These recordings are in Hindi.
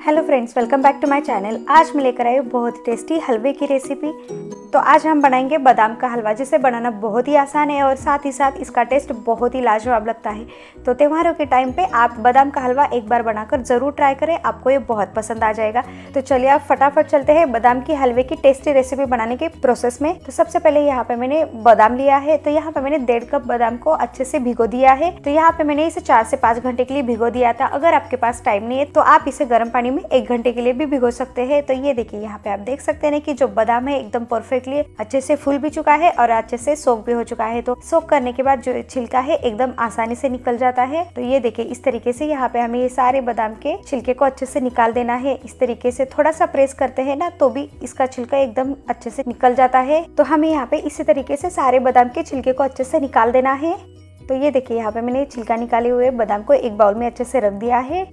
Hello friends, welcome back to my channel. आज मैं लेकर आई हूँ बहुत ही टेस्टी हलवे की रेसिपी। तो आज हम बनाएंगे बादाम का हलवा, जिसे बनाना बहुत ही आसान है और साथ ही साथ इसका टेस्ट बहुत ही लाजवाब लगता है। तो त्योहारों के टाइम पे आप बादाम का हलवा एक बार बनाकर ज़रूर ट्राई करें, आपको ये बहुत पसंद आ जाएगा। तो चलिए आप फटाफट चलते हैं बादाम की हलवे की टेस्टी रेसिपी बनाने के प्रोसेस में। तो सबसे पहले यहाँ पे मैंने बादाम लिया है। तो यहाँ पे मैंने 1.5 कप बादाम को अच्छे से भिगो दिया है। तो यहाँ पे मैंने इसे 4 से 5 घंटे के लिए भिगो दिया था। अगर आपके पास टाइम नहीं है तो आप इसे गर्म पानी में 1 घंटे के लिए भी भिगो सकते हैं। तो ये देखिए, यहाँ पे आप देख सकते हैं कि जो बादाम है एकदम परफेक्टली अच्छे से फूल भी चुका है और अच्छे से सोक भी हो चुका है। तो सोक करने के बाद जो छिलका है एकदम आसानी से निकल जाता है। तो ये देखिए, इस तरीके से यहाँ पे हमें ये सारे बादाम के छिलके को अच्छे से निकाल देना है। इस तरीके से थोड़ा सा प्रेस करते हैं ना तो भी इसका छिलका एकदम अच्छे से निकल जाता है। तो हमें यहाँ पे इसी तरीके से सारे बादाम के छिलके को अच्छे से निकाल देना है। तो ये देखिए, यहाँ पे मैंने छिलका निकाले हुए बादाम को एक बाउल में अच्छे से रख दिया है।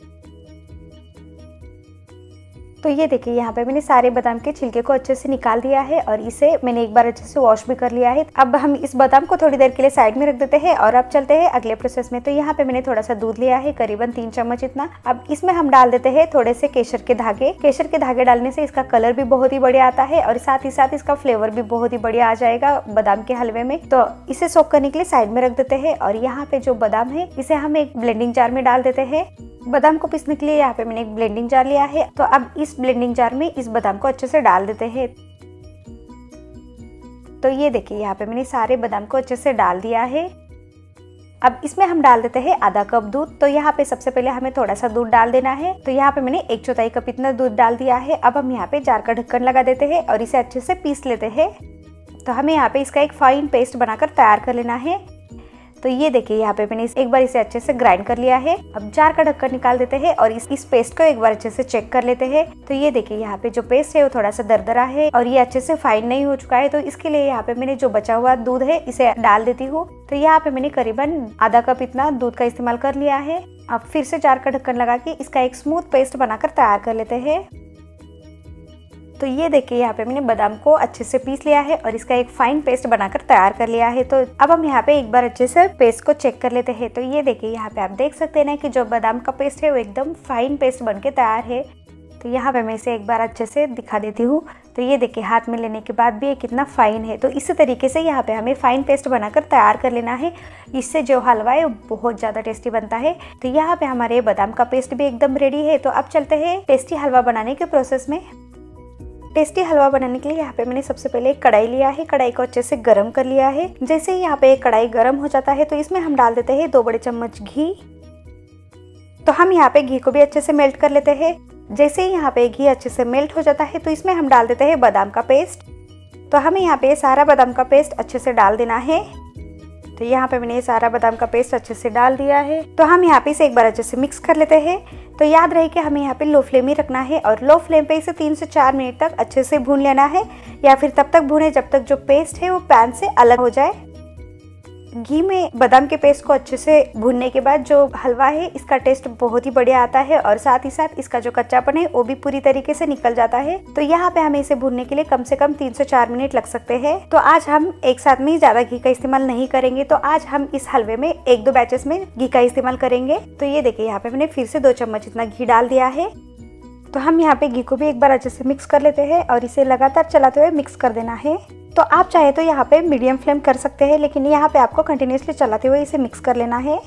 तो ये देखिए, यहाँ पे मैंने सारे बादाम के छिलके को अच्छे से निकाल दिया है और इसे मैंने एक बार अच्छे से वॉश भी कर लिया है। अब हम इस बादाम को थोड़ी देर के लिए साइड में रख देते हैं और अब चलते हैं अगले प्रोसेस में। तो यहाँ पे मैंने थोड़ा सा दूध लिया है, करीबन 3 चम्मच इतना। अब इसमें हम डाल देते हैं थोड़े से केसर के धागे। केसर के धागे डालने से इसका कलर भी बहुत ही बढ़िया आता है और साथ ही साथ इसका फ्लेवर भी बहुत ही बढ़िया आ जाएगा बादाम के हलवे में। तो इसे सोक करने के लिए साइड में रख देते हैं और यहाँ पे जो बादाम है इसे हम एक ब्लेंडिंग जार में डाल देते हैं। बादाम को पीसने के लिए यहाँ पे मैंने एक ब्लेंडिंग जार लिया है। तो अब इस ब्लेंडिंग जार में इस बादाम को अच्छे से डाल देते हैं। तो ये देखिए, यहाँ पे मैंने सारे बादाम को अच्छे से डाल दिया है। अब इसमें हम डाल देते हैं आधा कप दूध। तो यहाँ पे सबसे पहले हमें थोड़ा सा दूध डाल देना है। तो यहाँ पे मैंने 1/4 कप इतना दूध डाल दिया है। अब हम यहाँ पे जार का ढक्कन लगा देते हैं और इसे अच्छे से पीस लेते हैं। तो हमें यहाँ पे इसका एक फाइन पेस्ट बनाकर तैयार कर लेना है। तो ये देखिए, यहाँ पे मैंने एक बार इसे अच्छे से ग्राइंड कर लिया है। अब जार का ढक्कन निकाल देते हैं और इस पेस्ट को एक बार अच्छे से चेक कर लेते हैं। तो ये देखिए, यहाँ पे जो पेस्ट है वो थोड़ा सा दरदरा है और ये अच्छे से फाइन नहीं हो चुका है। तो इसके लिए यहाँ पे मैंने जो बचा हुआ दूध है इसे डाल देती हूँ। तो यहाँ पे मैंने करीबन आधा कप इतना दूध का इस्तेमाल कर लिया है। अब फिर से जार का ढक्कन लगा के इसका एक स्मूथ पेस्ट बनाकर तैयार कर लेते हैं। तो ये देखिए, यहाँ पे मैंने बादाम को अच्छे से पीस लिया है और इसका एक फाइन पेस्ट बनाकर तैयार कर लिया है। तो अब हम यहाँ पे एक बार अच्छे से पेस्ट को चेक कर लेते हैं। तो ये देखिए, यहाँ पे आप देख सकते हैं ना कि जो बादाम का पेस्ट है वो एकदम फाइन पेस्ट बनके तैयार है। तो यहाँ पे मैं इसे एक बार अच्छे से दिखा देती हूँ। तो ये देखिए, हाथ में लेने के बाद भी ये कितना फाइन है। तो इसी तरीके से यहाँ पे हमें फाइन पेस्ट बनाकर तैयार कर लेना है। इससे जो हलवा है वो बहुत ज़्यादा टेस्टी बनता है। तो यहाँ पे हमारे बादाम का पेस्ट भी एकदम रेडी है। तो अब चलते हैं टेस्टी हलवा बनाने के प्रोसेस में। टेस्टी हलवा बनाने के लिए यहाँ पे मैंने सबसे पहले एक कढ़ाई लिया है। कढ़ाई को अच्छे से गर्म कर लिया है। जैसे ही यहाँ पे कढ़ाई गर्म हो जाता है तो इसमें हम डाल देते हैं 2 बड़े चम्मच घी। तो हम यहाँ पे घी को भी अच्छे से मेल्ट कर लेते हैं। जैसे ही यहाँ पे घी अच्छे से मेल्ट हो जाता है तो इसमें हम डाल देते हैं बादाम का पेस्ट। तो हमें यहाँ पे सारा बादाम का पेस्ट अच्छे से डाल देना है। तो यहाँ पे मैंने सारा बादाम का पेस्ट अच्छे से डाल दिया है। तो हम यहाँ पे इसे एक बार अच्छे से मिक्स कर लेते हैं। तो याद रहे कि हमें यहाँ पे लो फ्लेम ही रखना है और लो फ्लेम पे इसे 3 से 4 मिनट तक अच्छे से भून लेना है, या फिर तब तक भूने जब तक जो पेस्ट है वो पैन से अलग हो जाए। घी में बादाम के पेस्ट को अच्छे से भूनने के बाद जो हलवा है इसका टेस्ट बहुत ही बढ़िया आता है और साथ ही साथ इसका जो कच्चापन है वो भी पूरी तरीके से निकल जाता है। तो यहाँ पे हमें इसे भूनने के लिए कम से कम 3 से 4 मिनट लग सकते हैं। तो आज हम एक साथ में ज्यादा घी का इस्तेमाल नहीं करेंगे। तो आज हम इस हलवे में 1-2 बैचेस में घी का इस्तेमाल करेंगे। तो ये देखिए, यहाँ पे मैंने फिर से 2 चम्मच इतना घी डाल दिया है। तो हम यहाँ पे घी को भी एक बार अच्छे से मिक्स कर लेते हैं और इसे लगातार चलाते हुए मिक्स कर देना है। तो आप चाहे तो यहाँ पे मीडियम फ्लेम कर सकते हैं, लेकिन यहाँ पे आपको कंटिन्यूसली चलाते हुए इसे मिक्स कर लेना है।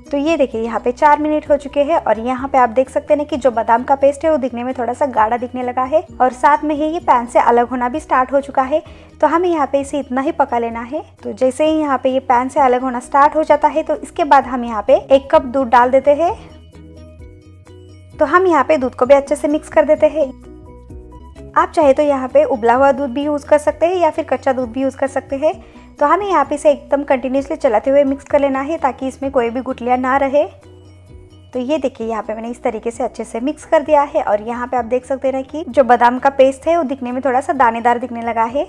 तो ये देखिए, यहाँ पे 4 मिनट हो चुके हैं और यहाँ पे आप देख सकते हैं कि जो बादाम का पेस्ट है वो दिखने में थोड़ा सा गाढ़ा दिखने लगा है और साथ में ही ये पैन से अलग होना भी स्टार्ट हो चुका है। तो हमें यहाँ पे इसे इतना ही पका लेना है। तो जैसे ही यहाँ पे ये पैन से अलग होना स्टार्ट हो जाता है तो इसके बाद हम यहाँ पे 1 कप दूध डाल देते हैं। तो हम यहाँ पे दूध को भी अच्छे से मिक्स कर देते हैं। आप चाहे तो यहाँ पे उबला हुआ दूध भी यूज कर सकते हैं या फिर कच्चा दूध भी यूज कर सकते हैं। तो हमें यहाँ पे इसे एकदम कंटिन्यूसली चलाते हुए मिक्स कर लेना है ताकि इसमें कोई भी गुठलियाँ ना रहे। तो ये देखिए, यहाँ पे मैंने इस तरीके से अच्छे से मिक्स कर दिया है और यहाँ पे आप देख सकते हैं कि जो बादाम का पेस्ट है वो दिखने में थोड़ा सा दानेदार दिखने लगा है।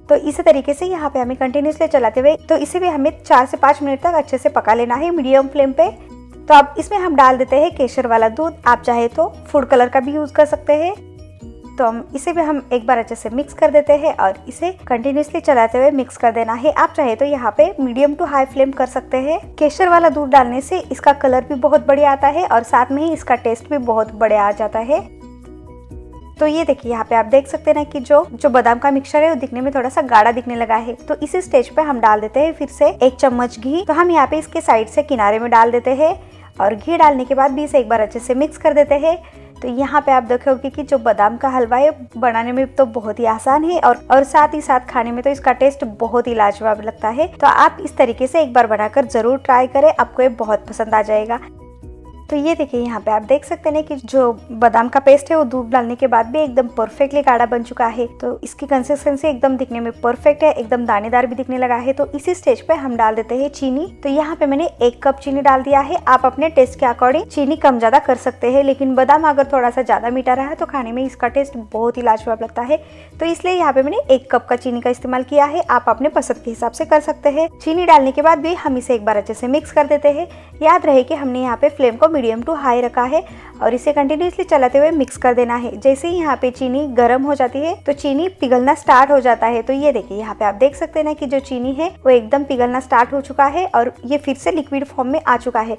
तो इसी तरीके से यहाँ पे हमें कंटिन्यूसली चलाते हुए तो इसे भी हमें 4 से 5 मिनट तक अच्छे से पका लेना है मीडियम फ्लेम पे। तो अब इसमें हम डाल देते हैं केसर वाला दूध। आप चाहे तो फूड कलर का भी यूज कर सकते हैं। तो इसे भी हम एक बार अच्छे से मिक्स कर देते हैं और इसे कंटिन्यूसली चलाते हुए मिक्स कर देना है। आप चाहे तो यहाँ पे मीडियम टू हाई फ्लेम कर सकते हैं। केसर वाला दूध डालने से इसका कलर भी बहुत बढ़िया आता है और साथ में ही इसका टेस्ट भी बहुत बढ़िया आ जाता है। तो ये देखिए यहाँ पे आप देख सकते हैं ना कि जो बादाम का मिक्सचर है वो दिखने में थोड़ा सा गाढ़ा दिखने लगा है। तो इसी स्टेज पे हम डाल देते हैं फिर से 1 चम्मच घी। तो हम यहाँ पे इसके साइड से किनारे में डाल देते हैं और घी डालने के बाद भी इसे एक बार अच्छे से मिक्स कर देते हैं। तो यहाँ पे आप देखोगे कि जो बादाम का हलवा है बनाने में तो बहुत ही आसान है और साथ ही साथ खाने में तो इसका टेस्ट बहुत ही लाजवाब लगता है। तो आप इस तरीके से एक बार बनाकर जरूर ट्राई करें, आपको ये बहुत पसंद आ जाएगा। तो ये देखिए यहाँ पे आप देख सकते हैं कि जो बादाम का पेस्ट है वो दूध डालने के बाद भी एकदम परफेक्टली गाढ़ा बन चुका है। तो इसकी कंसिस्टेंसी एकदम दिखने में परफेक्ट है, एकदम दानेदार भी दिखने लगा है। तो इसी स्टेज पे हम डाल देते हैं चीनी। तो यहाँ पे मैंने 1 कप चीनी डाल दिया है। आप अपने टेस्ट के अकॉर्डिंग चीनी कम ज्यादा कर सकते हैं, लेकिन बादाम अगर थोड़ा सा ज्यादा मीठा रहा तो खाने में इसका टेस्ट बहुत ही लाजवाब लगता है। तो इसलिए यहाँ पे मैंने 1 कप का चीनी का इस्तेमाल किया है। आप अपने पसंद के हिसाब से कर सकते हैं। चीनी डालने के बाद भी हम इसे एक बार अच्छे से मिक्स कर देते हैं। याद रहे कि हमने यहाँ पे फ्लेम को मीडियम टू हाई रखा है और इसे कंटिन्यूसली चलाते हुए मिक्स कर देना है। जैसे ही यहाँ पे चीनी गर्म हो जाती है तो चीनी पिघलना स्टार्ट हो जाता है। तो ये देखिए यहाँ पे आप देख सकते हैं ना कि जो चीनी है वो एकदम पिघलना स्टार्ट हो चुका है और ये फिर से लिक्विड फॉर्म में आ चुका है।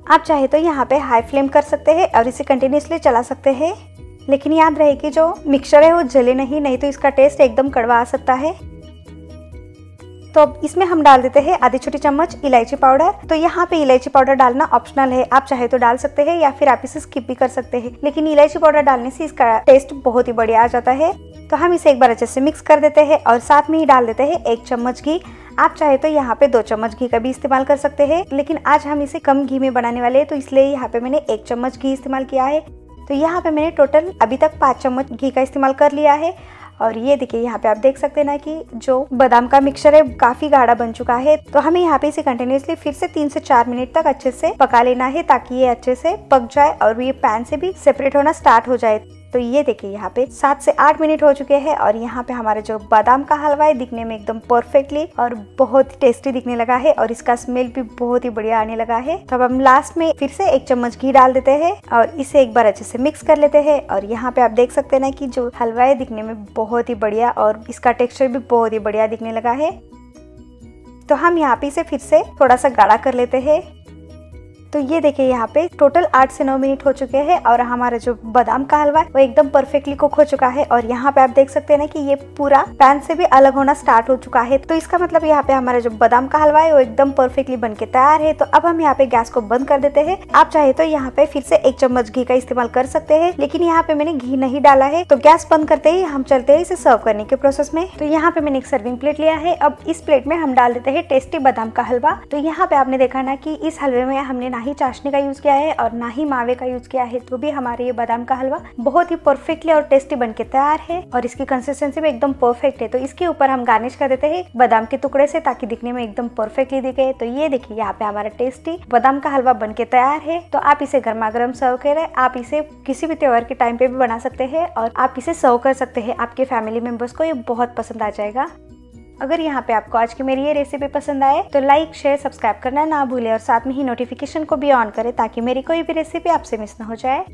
आप चाहे तो यहाँ पे हाई फ्लेम कर सकते हैं और इसे कंटिन्यूसली चला सकते हैं, लेकिन याद रहे कि जो मिक्सचर है वो जले नहीं तो इसका टेस्ट एकदम कड़वा आ सकता है। तो अब इसमें हम डाल देते हैं आधी छोटी चम्मच इलायची पाउडर। तो यहाँ पे इलायची पाउडर डालना ऑप्शनल है, आप चाहे तो डाल सकते हैं या फिर आप इसे स्किप भी कर सकते हैं, लेकिन इलायची पाउडर डालने से इसका टेस्ट बहुत ही बढ़िया आ जाता है। तो हम इसे एक बार अच्छे से मिक्स कर देते हैं और साथ में ही डाल देते हैं 1 चम्मच घी। आप चाहे तो यहाँ पे 2 चम्मच घी का भी इस्तेमाल कर सकते हैं, लेकिन आज हम इसे कम घी में बनाने वाले हैं तो इसलिए यहाँ पे मैंने 1 चम्मच घी इस्तेमाल किया है। तो यहाँ पे मैंने टोटल अभी तक 5 चम्मच घी का इस्तेमाल कर लिया है। और ये देखिए यहाँ पे आप देख सकते हैं ना कि जो बादाम का मिक्सचर है काफी गाढ़ा बन चुका है। तो हमें यहाँ पे इसे कंटिन्यूसली फिर से 3 से 4 मिनट तक अच्छे से पका लेना है ताकि ये अच्छे से पक जाए और ये पैन से भी सेपरेट होना स्टार्ट हो जाए। तो ये देखिए यहाँ पे 7 से 8 मिनट हो चुके हैं और यहाँ पे हमारा जो बादाम का हलवा है दिखने में एकदम परफेक्टली और बहुत ही टेस्टी दिखने लगा है और इसका स्मेल भी बहुत ही बढ़िया आने लगा है। तो अब हम लास्ट में फिर से 1 चम्मच घी डाल देते हैं और इसे एक बार अच्छे से मिक्स कर लेते हैं। और यहाँ पे आप देख सकते हैं ना कि जो हलवा है दिखने में बहुत ही बढ़िया और इसका टेक्सचर भी बहुत ही बढ़िया दिखने लगा है। तो हम यहाँ पे इसे फिर से थोड़ा सा गाढ़ा कर लेते हैं। तो ये देखिए यहाँ पे टोटल 8 से 9 मिनट हो चुके हैं और हमारा जो बादाम का हलवा है वो एकदम परफेक्टली कुक हो चुका है। और यहाँ पे आप देख सकते हैं ना कि ये पूरा पैन से भी अलग होना स्टार्ट हो चुका है। तो इसका मतलब यहाँ पे हमारा जो बादाम का हलवा है वो एकदम परफेक्टली बन के तैयार है। तो अब हम यहाँ पे गैस को बंद कर देते हैं। आप चाहे तो यहाँ पे फिर से 1 चम्मच घी का इस्तेमाल कर सकते हैं, लेकिन यहाँ पे मैंने घी नहीं डाला है। तो गैस बंद करते ही हम चलते हैं इसे सर्व करने के प्रोसेस में। तो यहाँ पे मैंने एक सर्विंग प्लेट लिया है। अब इस प्लेट में हम डाल देते हैं टेस्टी बादाम का हलवा। तो यहाँ पे आपने देखा ना कि इस हलवे में हमने ना ही चाशनी का यूज किया है और ना ही मावे का यूज किया है, तो भी हमारे ये बादाम का हलवा बहुत ही परफेक्टली और टेस्टी बनके तैयार है और इसकी कंसिस्टेंसी भी एकदम परफेक्ट है। तो इसके ऊपर हम गार्निश कर देते हैं बादाम के टुकड़े से ताकि दिखने में एकदम परफेक्टली दिखे। तो ये देखिए यहाँ पे हमारा टेस्टी बादाम का हलवा बनके तैयार है। तो आप इसे गर्मा गर्म सर्व करें। आप इसे किसी भी त्योहार के टाइम पे भी बना सकते हैं और आप इसे सर्व कर सकते हैं। आपके फैमिली मेंबर्स को ये बहुत पसंद आ जाएगा। अगर यहाँ पे आपको आज की मेरी ये रेसिपी पसंद आए तो लाइक शेयर सब्सक्राइब करना ना भूलें और साथ में ही नोटिफिकेशन को भी ऑन करें ताकि मेरी कोई भी रेसिपी आपसे मिस ना हो जाए।